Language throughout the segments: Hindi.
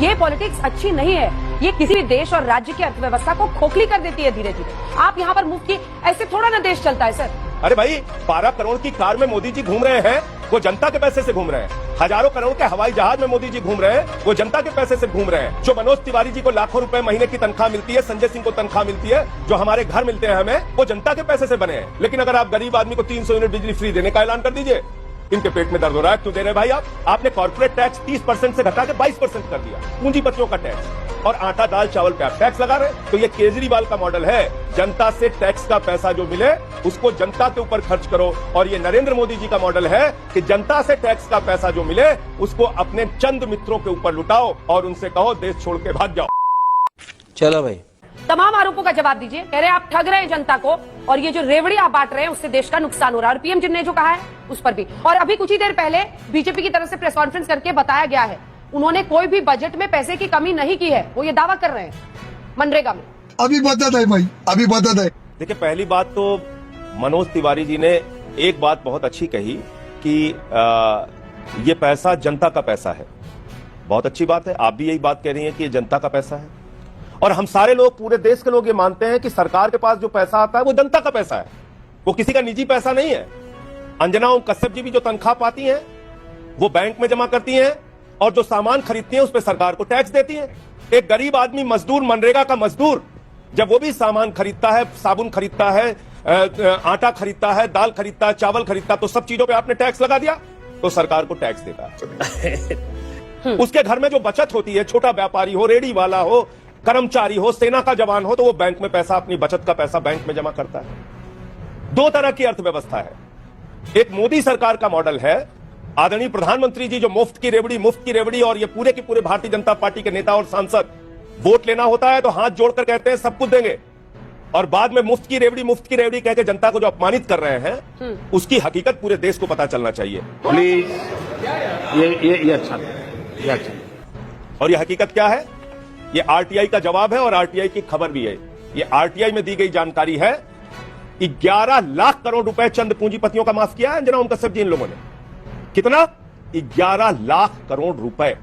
ये पॉलिटिक्स अच्छी नहीं है। ये किसी भी देश और राज्य की अर्थव्यवस्था को खोखली कर देती है धीरे धीरे। आप यहाँ पर मुफ्त की ऐसे थोड़ा ना देश चलता है सर। अरे भाई 12 करोड़ की कार में मोदी जी घूम रहे हैं, वो जनता के पैसे से घूम रहे हैं। हजारों करोड़ के हवाई जहाज में मोदी जी घूम रहे हैं, वो जनता के पैसे से घूम रहे हैं। जो मनोज तिवारी जी को लाखों रुपए महीने की तनख्वाह मिलती है, संजय सिंह को तनख्वाह मिलती है, जो हमारे घर मिलते हैं हमें, वो जनता के पैसे से बने हैं। लेकिन अगर आप गरीब आदमी को 300 यूनिट बिजली फ्री देने का ऐलान कर दीजिए, इनके पेट में दर्द हो रहा है। क्यों दे रहे भाई आप? आपने कॉर्पोरेट टैक्स 30% से घटा के 22% कर दिया, पूंजीपतियों का टैक्स, और आटा दाल चावल पे आप टैक्स लगा रहे हैं। तो ये केजरीवाल का मॉडल है, जनता से टैक्स का पैसा जो मिले उसको जनता के ऊपर खर्च करो। और ये नरेंद्र मोदी जी का मॉडल है कि जनता से टैक्स का पैसा जो मिले उसको अपने चंद मित्रों के ऊपर लुटाओ और उनसे कहो देश छोड़ के भाग जाओ। चलो भाई, तमाम आरोपों का जवाब दीजिए। कह रहे हैं आप ठग रहे हैं जनता को, और ये जो रेवड़ी आप बांट रहे हैं उससे देश का नुकसान हो रहा है। और पीएम जी ने जो कहा है उस पर भी, और अभी कुछ ही देर पहले बीजेपी की तरफ से प्रेस कॉन्फ्रेंस करके बताया गया है उन्होंने कोई भी बजट में पैसे की कमी नहीं की है। वो ये दावा कर रहे हैं मनरेगा में। अभी बता है भाई, अभी बता है। देखिए, पहली बात तो मनोज तिवारी जी ने एक बात बहुत अच्छी कही कि ये पैसा जनता का पैसा है। बहुत अच्छी बात है, आप भी यही बात कह रही हैं कि ये जनता का पैसा है। और हम सारे लोग, पूरे देश के लोग ये मानते हैं कि सरकार के पास जो पैसा आता है वो जनता का पैसा है, वो किसी का निजी पैसा नहीं है। अंजना ओम कश्यप जी भी जो तनख्वाह पाती हैं वो बैंक में जमा करती हैं, और जो सामान खरीदती हैं उस पर सरकार को टैक्स देती हैं। एक गरीब आदमी मजदूर, मनरेगा का मजदूर, जब वो भी सामान खरीदता है, साबुन खरीदता है, आटा खरीदता है, दाल खरीदता है, चावल खरीदता है, तो सब चीजों पे आपने टैक्स लगा दिया तो सरकार को टैक्स देता है। उसके घर में जो बचत होती है, छोटा व्यापारी हो, रेडी वाला हो, कर्मचारी हो, सेना का जवान हो, तो वो बैंक में पैसा, अपनी बचत का पैसा बैंक में जमा करता है। दो तरह की अर्थव्यवस्था है। एक मोदी सरकार का मॉडल है, आदरणीय प्रधानमंत्री जी जो मुफ्त की रेवड़ी, और ये पूरे के पूरे भारतीय जनता पार्टी के नेता और सांसद वोट लेना होता है तो हाथ जोड़कर कहते हैं सब कुछ देंगे, और बाद में मुफ्त की रेवड़ी कह के जनता को जो अपमानित कर रहे हैं, उसकी हकीकत पूरे देश को पता चलना चाहिए। प्लीज, ये अच्छा। और ये हकीकत क्या है? ये आरटीआई का जवाब है और आरटीआई की खबर भी है। ये आरटीआई में दी गई जानकारी है कि 11 लाख करोड़ रुपए चंद पूंजीपतियों का माफ किया है अंजना ओम कश्यप जी इन लोगों ने। कितना? 11 लाख करोड़ रुपए।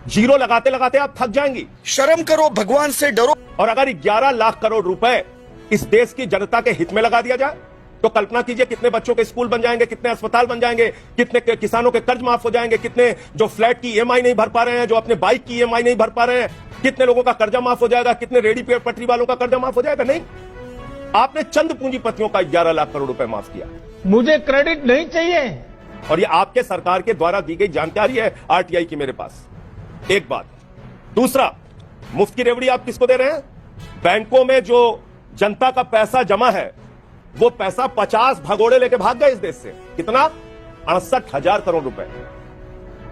जीरो लगाते लगाते आप थक जाएंगी। शर्म करो, भगवान से डरो। और अगर 11 लाख करोड़ रुपए इस देश की जनता के हित में लगा दिया जाए तो कल्पना कीजिए कितने बच्चों के स्कूल बन जाएंगे, कितने अस्पताल बन जाएंगे, कितने किसानों के कर्ज माफ हो जाएंगे, कितने जो फ्लैट की ईएमआई नहीं भर पा रहे हैं, जो अपने बाइक की ईएमआई नहीं भर पा रहे हैं, कितने लोगों का कर्जा माफ हो जाएगा, कितने रेडी पटरी वालों का कर्जा माफ हो जाएगा। नहीं, आपने चंद पूंजीपतियों का 11 लाख करोड़ रुपए माफ किया। मुझे क्रेडिट नहीं चाहिए, और ये आपके सरकार के द्वारा दी गई जानकारी है आरटीआई की मेरे पास। एक बात। दूसरा, मुफ्त की रेवड़ी आप किसको दे रहे हैं? बैंकों में जो जनता का पैसा जमा है वो पैसा 50 भगोड़े लेके भाग गए इस देश से। कितना? 68,000 करोड़ रुपए।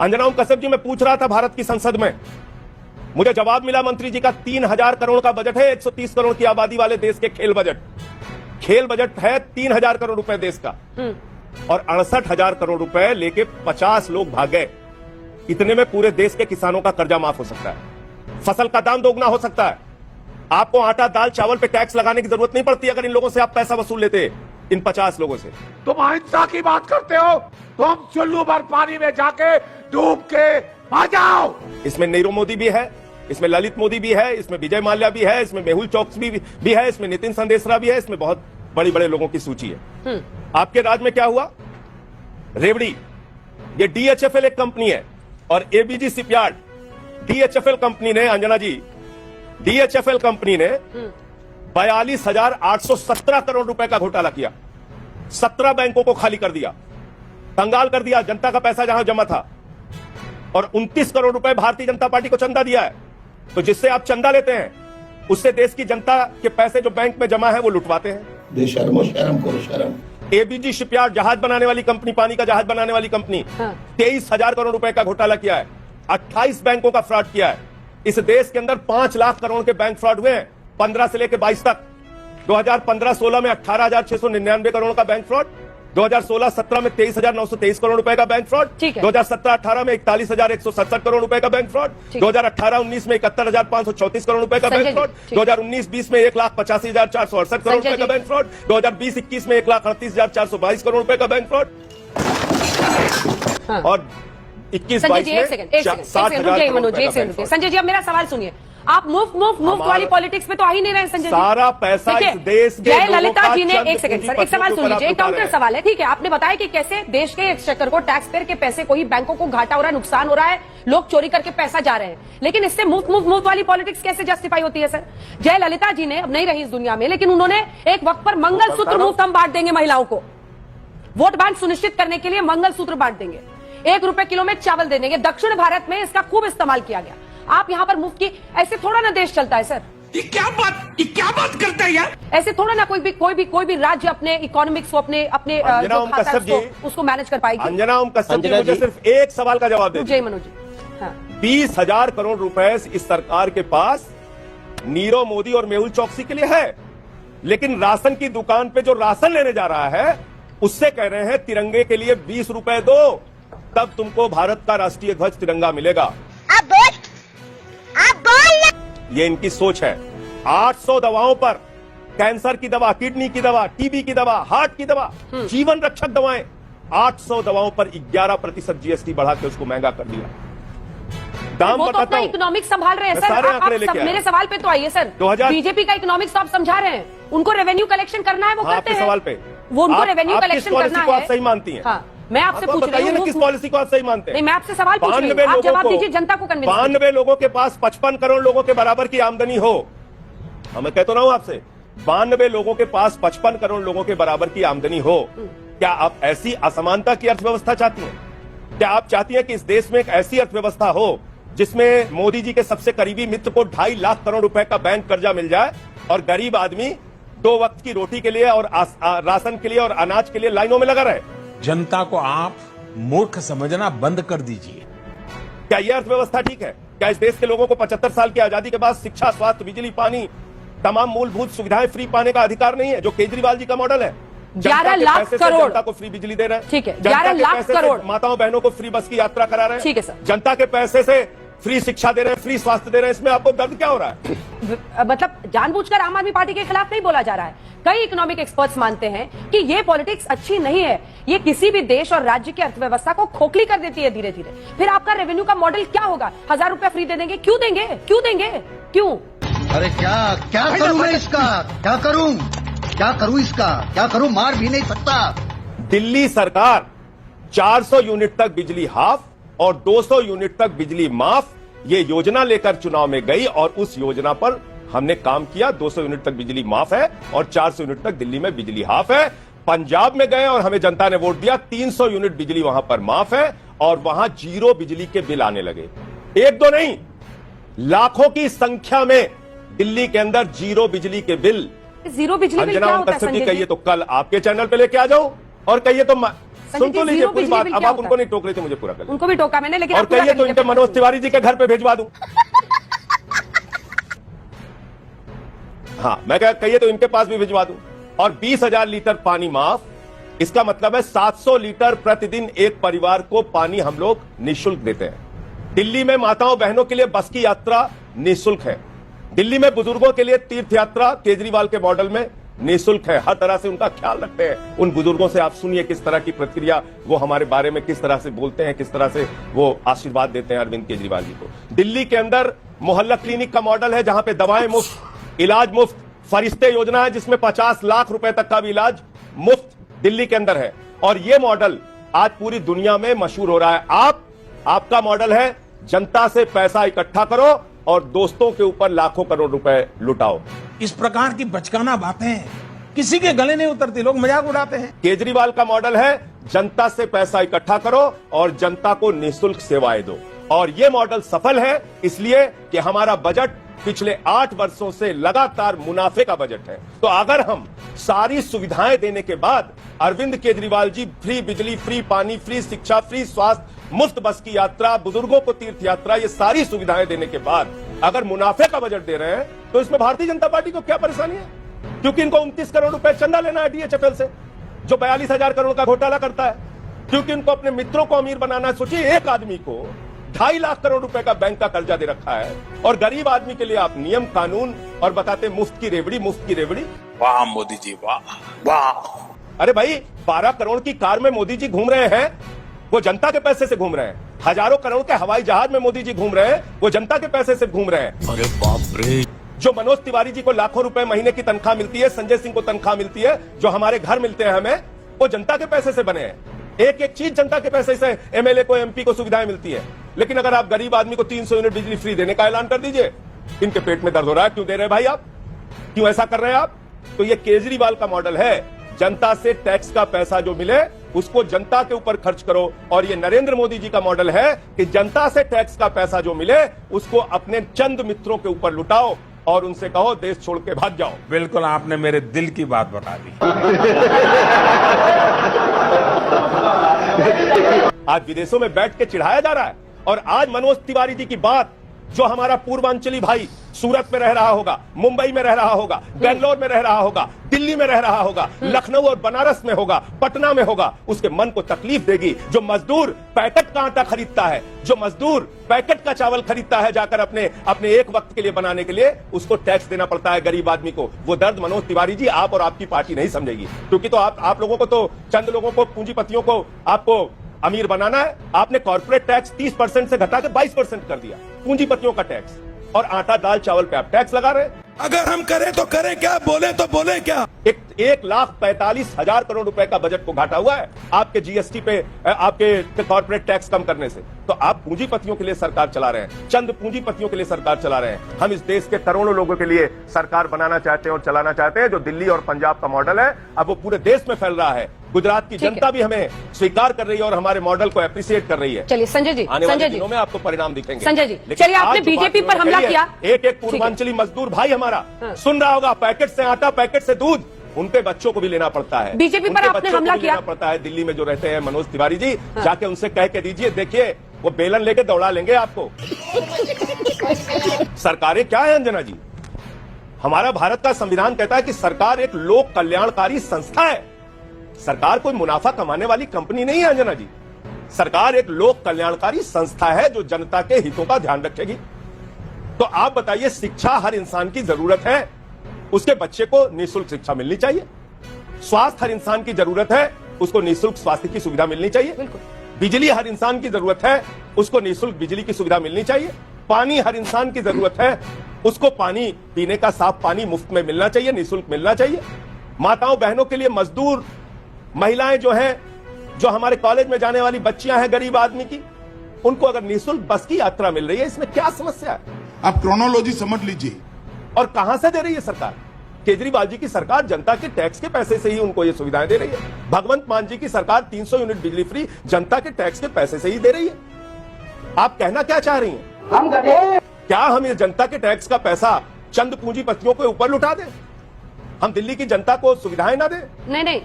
अंजना ओम कश्यप जी, मैं पूछ रहा था भारत की संसद में, मुझे जवाब मिला मंत्री जी का 3,000 करोड़ का बजट है 130 करोड़ की आबादी वाले देश के खेल बजट है 3,000 करोड़ रुपए देश का, और 68,000 करोड़ रुपए लेके 50 लोग भाग गए। इतने में पूरे देश के किसानों का कर्जा माफ हो सकता है, फसल का दाम दोगुना हो सकता है। आपको आटा दाल चावल पे टैक्स लगाने की जरूरत नहीं पड़ती अगर इन लोगों से आप पैसा वसूल लेते, इन 50 लोगों से। तुम अहिंसा की बात करते हो, तुम चुल्लू भर पानी में जाके डूब के आ जाओ। इसमें नीरव मोदी भी है, इसमें ललित मोदी भी है, इसमें विजय माल्या भी है, इसमें मेहुल चौकसी भी है, इसमें नितिन संदेशरा भी है, इसमें बहुत बड़े लोगों की सूची है। आपके राज्य में क्या हुआ? रेवड़ी, ये डीएचएफएल एक कंपनी है, और एबीजी शिपयार्ड, डीएचएफएल कंपनी ने, अंजना जी, डीएचएफएल कंपनी ने 42,817 करोड़ रुपए का घोटाला किया, 17 बैंकों को खाली कर दिया, कंगाल कर दिया जनता का पैसा जहां जमा था, और 29 करोड़ रुपए भारतीय जनता पार्टी को चंदा दिया है। तो जिससे आप चंदा लेते हैं उससे देश की जनता के पैसे जो बैंक में जमा है वो लुटवाते हैं। बेशर्मो, शर्म करो, शर्म। एबीजी शिपयार्ड, जहाज बनाने वाली कंपनी, पानी का जहाज बनाने वाली कंपनी, 23,000 करोड़ रुपए का घोटाला किया है, 28 बैंकों का फ्रॉड किया है। इस देश के अंदर 5 लाख करोड़ के बैंक फ्रॉड हुए हैं 15 से लेकर 22 तक। 2015-16 में 18,699 करोड़ का बैंक फ्रॉड, 2016-17 में 23,923 करोड़ रुपए का बैंक फ्रॉड, 2017-18 में 41,167 करोड़ रुपए का बैंक फ्रॉड, 2018-19 में 71,534 करोड़ रुपए का बैंक फ्रॉड, 2019-20 में 1,85,468 करोड़ रुपए का बैंक फ्रॉड, 2020-21 में 1,38,422 करोड़ रुपए का बैंक फ्रॉड, और 21 संजय 22 जी में एक सेकंड 60,000 रुकिए करोड़ मनोज रुपए एक का सेकंड बैंक रुकिए फ्रॉड। संजय जी अब मेरा सवाल सुनिए। आप मुफ्त वाली पॉलिटिक्स पे तो आ ही नहीं रहे हैं संजय जी। सारा पैसा देखिए, इस देश के जय लोगों ललिता का जी ने चंद एक सेकंड सर एक पूंजीपतियों सवाल के सुन ऊपर लीजिए, आप एक काउंटर लुटा रहे सवाल है। ठीक है, आपने बताया कि कैसे देश के एक्सचेकर को टैक्स पेयर के पैसे को ही बैंकों को घाटा हो रहा है, नुकसान हो रहा है, लोग चोरी करके पैसा जा रहे हैं, लेकिन इससे मुफ्त वाली पॉलिटिक्स कैसे जस्टिफाई होती है सर? जय ललिता जी ने अब नहीं रही इस दुनिया में, लेकिन उन्होंने एक वक्त पर मंगलसूत्र मुफ्त हम बांट देंगे महिलाओं को, वोट बैंक सुनिश्चित करने के लिए मंगलसूत्र बांट देंगे, 1 रुपए किलो में चावल दे देंगे। दक्षिण भारत में इसका खूब इस्तेमाल किया गया। आप यहां पर मुफ्त की, ऐसे थोड़ा ना देश चलता है सर। ये क्या बात करते हैं यार? ऐसे थोड़ा ना कोई भी राज्य अपने इकोनॉमिक्स को अपने अंजना जो ओम खाता है कश्यप जी, उसको मैनेज कर पाएगी। अंजना ओम कश्यप जी, अंजना मुझे जी। सिर्फ एक सवाल का जवाब दे। जय मनोज जी। हाँ। 20,000 करोड़ रुपए इस सरकार के पास नीरव मोदी और मेहुल चौकसी के लिए है, लेकिन राशन की दुकान पे जो राशन लेने जा रहा है उससे कह रहे हैं तिरंगे के लिए 20 रुपए दो, तब तुमको भारत का राष्ट्रीय ध्वज तिरंगा मिलेगा। ये इनकी सोच है। 800 दवाओं पर, कैंसर की दवा, किडनी की दवा, टीबी की दवा, हार्ट की दवा, जीवन रक्षक दवाएं, 800 दवाओं पर 11% जीएसटी बढ़ा के उसको महंगा कर दिया। दाम वो तो बताता अपना हूं, इकोनॉमिक संभाल रहे हैं मैं सर। सारे आप आंकड़े लेके आया। मेरे सवाल पे तो आइए सर। 2000 बीजेपी का इकोनॉमिक्स तो आप समझा रहे हैं, उनको रेवेन्यू कलेक्शन करना है, वो हाँ, करते आपके हैं। सवाल पे वो उनको आप रेवेन्यू किस कलेक्शन पॉलिसी करना को है। आप सही मानती हैं? हाँ, मैं आपसे आप पूछ रही बताइए ना हूँ। किस पॉलिसी को आप सही मानते हैं? नहीं, मैं आपसे सवाल पूछ रही 92 हूँ, आप जवाब लोगों दीजिए, जनता को कन्विंस 92 लोगों के पास 55 करोड़ लोगों के बराबर की आमदनी हो, मैं कहता रहा हूं आपसे, 92 लोगों के पास 55 करोड़ लोगों के बराबर की आमदनी हो, क्या आप ऐसी असमानता की अर्थव्यवस्था चाहती हैं? क्या आप चाहती हैं कि इस देश में एक ऐसी अर्थव्यवस्था हो जिसमें मोदी जी के सबसे करीबी मित्र को 2.5 लाख करोड़ रुपए का बैंक कर्जा मिल जाए और गरीब आदमी 2 वक्त की रोटी के लिए और राशन के लिए और अनाज के लिए लाइनों में लगा रहे? जनता को आप मूर्ख समझना बंद कर दीजिए। क्या यह अर्थव्यवस्था ठीक है? क्या इस देश के लोगों को 75 साल की आजादी के बाद शिक्षा, स्वास्थ्य, बिजली, पानी, तमाम मूलभूत सुविधाएं फ्री पाने का अधिकार नहीं है, जो केजरीवाल जी का मॉडल है? 11 लाख करोड़ जनता को फ्री बिजली दे रहे हैं। ठीक है, जनता 11 के लाख पैसे से करोड़। माताओं बहनों को फ्री बस की यात्रा करा रहे हैं। ठीक है सर। जनता के पैसे से फ्री शिक्षा दे रहे हैं, फ्री स्वास्थ्य दे रहे हैं, इसमें आपको दर्द क्या हो रहा है? मतलब जानबूझकर आम आदमी पार्टी के खिलाफ नहीं बोला जा रहा है। कई इकोनॉमिक एक्सपर्ट्स मानते हैं कि ये पॉलिटिक्स अच्छी नहीं है, ये किसी भी देश और राज्य की अर्थव्यवस्था को खोखली कर देती है धीरे धीरे। फिर आपका रेवेन्यू का मॉडल क्या होगा? 1000 रुपया फ्री दे देंगे? क्यों देंगे? क्यों देंगे? क्यों? अरे क्या करूं मैं इसका? क्या करूं इसका? क्या करूं? मार भी नहीं सकता। दिल्ली सरकार 400 यूनिट तक बिजली हाफ और 200 यूनिट तक बिजली माफ, ये योजना लेकर चुनाव में गई और उस योजना पर हमने काम किया। 200 यूनिट तक बिजली माफ है और 400 यूनिट तक दिल्ली में बिजली हाफ है। पंजाब में गए और हमें जनता ने वोट दिया, 300 यूनिट बिजली वहां पर माफ है और वहां 0 बिजली के बिल आने लगे। 1-2 नहीं, लाखों की संख्या में दिल्ली के अंदर 0 बिजली के बिल। 0 बिजली बिल अंजना क्या ओम होता है कश्यप जी, संजय कहिए जी? तो कल आपके चैनल पे लेके आ जाऊं और कहिए तो सुन तो जी, लीजिए 0 पूरी बिजली बात। बिल अब क्या आप होता उनको है? नहीं टोक रहे थे, मुझे पूरा कर उनको भी टोका मैंने, लेकिन और आप पूरा कहिए तो कर इनके लीजिए। मनोज तिवारी जी के घर पे भिजवा दूं। हाँ, मैं कहिए तो इनके पास भी भिजवा दूं। और 20,000 लीटर पानी माफ, इसका मतलब है 700 लीटर प्रतिदिन एक परिवार को पानी हम लोग निःशुल्क देते हैं। दिल्ली में माताओं बहनों के लिए बस की यात्रा निःशुल्क है। दिल्ली में बुजुर्गों के लिए तीर्थ यात्रा केजरीवाल के मॉडल में निःशुल्क है। हर तरह से उनका ख्याल रखते हैं। उन बुजुर्गों से आप सुनिए किस तरह की प्रतिक्रिया वो हमारे बारे में किस तरह से बोलते हैं, किस तरह से वो आशीर्वाद देते हैं अरविंद केजरीवाल जी को। दिल्ली के अंदर मोहल्ला क्लिनिक का मॉडल है, जहां पे दवाएं मुफ्त, इलाज मुफ्त। फरिश्ते योजना है जिसमें 50 लाख रुपए तक का भी इलाज मुफ्त दिल्ली के अंदर है। और ये मॉडल आज पूरी दुनिया में मशहूर हो रहा है। आपका मॉडल है जनता से पैसा इकट्ठा करो और दोस्तों के ऊपर लाखों करोड़ रुपए लुटाओ। इस प्रकार की बचकाना बातें किसी के गले नहीं उतरती, लोग मजाक उड़ाते हैं। केजरीवाल का मॉडल है जनता से पैसा इकट्ठा करो और जनता को निःशुल्क सेवाएं दो। और यह मॉडल सफल है इसलिए कि हमारा बजट पिछले 8 वर्षों से लगातार मुनाफे का बजट है। तो अगर हम सारी सुविधाएं देने के बाद अरविंद केजरीवाल जी फ्री बिजली, फ्री पानी, फ्री शिक्षा, फ्री स्वास्थ्य, मुफ्त बस की यात्रा, बुजुर्गों को तीर्थ यात्रा, ये सारी सुविधाएं देने के बाद अगर मुनाफे का बजट दे रहे हैं तो इसमें भारतीय जनता पार्टी को क्या परेशानी है? क्योंकि इनको 29 करोड़ रुपए चंदा लेना है डीएचएफएल से, जो 42,000 करोड़ का घोटाला करता है। क्योंकि इनको अपने मित्रों को अमीर बनाना है। सोचिए, एक आदमी को 2.5 लाख करोड़ रुपए का बैंक का कर्जा दे रखा है और गरीब आदमी के लिए आप नियम कानून और बताते मुफ्त की रेवड़ी। वाह मोदी जी, वाह वाह। अरे भाई, 12 करोड़ की कार में मोदी जी घूम रहे हैं वो जनता के पैसे से घूम रहे हैं। हजारों करोड़ के हवाई जहाज में मोदी जी घूम रहे हैं, वो जनता के पैसे से घूम रहे हैं। अरे बाप रे। जो मनोज तिवारी जी को लाखों रुपए महीने की तनख्वाह मिलती है, संजय सिंह को तनख्वाह मिलती है, जो हमारे घर मिलते हैं हमें, वो जनता के पैसे से बने हैं। एक एक चीज जनता के पैसे से एमएलए को, एमपी को सुविधाएं मिलती है। लेकिन अगर आप गरीब आदमी को 300 यूनिट बिजली फ्री देने का ऐलान कर दीजिए, इनके पेट में दर्द हो रहा है। क्यों दे रहे हैं भाई आप? क्यों ऐसा कर रहे हैं आप? तो ये केजरीवाल का मॉडल है, जनता से टैक्स का पैसा जो मिले उसको जनता के ऊपर खर्च करो। और ये नरेंद्र मोदी जी का मॉडल है कि जनता से टैक्स का पैसा जो मिले उसको अपने चंद मित्रों के ऊपर लुटाओ और उनसे कहो देश छोड़ के भाग जाओ। बिल्कुल आपने मेरे दिल की बात बता दी। आज विदेशों में बैठ के चिढ़ाया जा रहा है। और आज मनोज तिवारी जी की बात, जो हमारा पूर्वांचली भाई सूरत में रह रहा होगा, मुंबई में रह रहा होगा, बेंगलोर में रह रहा होगा, दिल्ली में रह रहा होगा, लखनऊ और बनारस में होगा, पटना में होगा, उसके मन को तकलीफ देगी। जो मजदूर पैकेट का आटा खरीदता है, जो मजदूर पैकेट का चावल खरीदता है जाकर अपने एक वक्त के लिए बनाने के लिए, उसको टैक्स देना पड़ता है गरीब आदमी को। वो दर्द मनोज तिवारी जी आप और आपकी पार्टी नहीं समझेगी। क्योंकि तो आप लोगों को तो चंद लोगों को, पूंजीपतियों को आपको अमीर बनाना है। आपने कॉर्पोरेट टैक्स 30% से घटा के 22% कर दिया, पूंजीपतियों का टैक्स। और आटा दाल चावल पे आप टैक्स लगा रहे हैं। अगर हम करें तो करें क्या, बोले तो बोले क्या। 1,45,000 करोड़ रुपए का बजट को घाटा हुआ है आपके जीएसटी पे, आपके कॉर्पोरेट टैक्स कम करने से। तो आप पूंजीपतियों के लिए सरकार चला रहे हैं, चंद पूंजीपतियों के लिए सरकार चला रहे हैं। हम इस देश के करोड़ों लोगों के लिए सरकार बनाना चाहते हैं और चलाना चाहते हैं। जो दिल्ली और पंजाब का मॉडल है, अब वो पूरे देश में फैल रहा है। गुजरात की जनता भी हमें स्वीकार कर रही है और हमारे मॉडल को अप्रिशिएट कर रही है। चलिए संजय जी, आने वाले संजय जी, दिनों में आपको परिणाम दिखेंगे। संजय जी, लेकिन चलिए आपने आज जो बीजेपी बात पर हमला कही है, किया। एक पूर्वांचली मजदूर भाई हमारा सुन रहा होगा, पैकेट से आटा, पैकेट से दूध, उनके बच्चों को भी लेना पड़ता है। बीजेपी पर आपने हमला किया, लेना पड़ता है। दिल्ली में जो रहते हैं मनोज तिवारी जी, जाके उनसे कह के दीजिए, देखिए वो बेलन लेके दौड़ा लेंगे आपको। सरकारें क्या है अंजना जी? हमारा भारत का संविधान कहता है कि सरकार एक लोक कल्याणकारी संस्था है। सरकार कोई मुनाफा कमाने वाली कंपनी नहीं है अंजना जी। सरकार एक लोक कल्याणकारी संस्था है जो जनता के हितों का ध्यान रखेगी। तो आप बताइए, शिक्षा हर इंसान की जरूरत है, उसके बच्चे को निःशुल्क शिक्षा मिलनी चाहिए। स्वास्थ्य हर इंसान की जरूरत है, उसको निःशुल्क स्वास्थ्य की सुविधा मिलनी चाहिए। बिल्कुल। बिजली हर इंसान की जरूरत है, उसको निःशुल्क बिजली की सुविधा मिलनी चाहिए। पानी हर इंसान की जरूरत है, उसको पानी पीने का साफ पानी मुफ्त में मिलना चाहिए, निःशुल्क मिलना चाहिए। माताओं बहनों के लिए, मजदूर महिलाएं जो हैं, जो हमारे कॉलेज में जाने वाली बच्चियां हैं गरीब आदमी की, उनको अगर निःशुल्क बस की यात्रा मिल रही है, इसमें क्या समस्या है? आप क्रोनोलॉजी समझ लीजिए। और कहां से दे रही है सरकार? केजरीवाल जी की सरकार जनता के टैक्स के पैसे से ही उनको ये सुविधाएं दे रही है। भगवंत मान जी की सरकार 300 यूनिट बिजली फ्री जनता के टैक्स के पैसे से ही दे रही है। आप कहना क्या चाह रही हैं? हम गधे। क्या हम ये जनता के टैक्स का पैसा चंद पूंजीपतियों के ऊपर लुटा दें? हम दिल्ली की जनता को सुविधाएं ना दें? नहीं नहीं,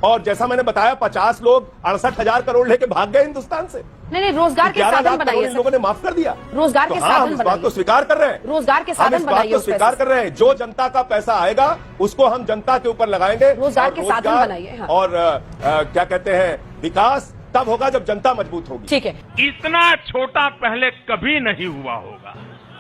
और जैसा मैंने बताया, 50 लोग 68,000 करोड़ लेके भाग गए हिंदुस्तान से। नहीं, रोजगार के साधन बनाइए। लोगों ने माफ कर दिया। रोजगार के साधन हम इस बात को स्वीकार कर रहे हैं। रोजगार के साधन बनाइए। हम स्वीकार कर रहे हैं, जो जनता का पैसा आएगा उसको हम जनता के ऊपर लगाएंगे। रोजगार के साधन बनाइए। हाँ। और क्या कहते हैं, विकास तब होगा जब जनता मजबूत होगी। ठीक है। इतना छोटा पहले कभी नहीं हुआ होगा।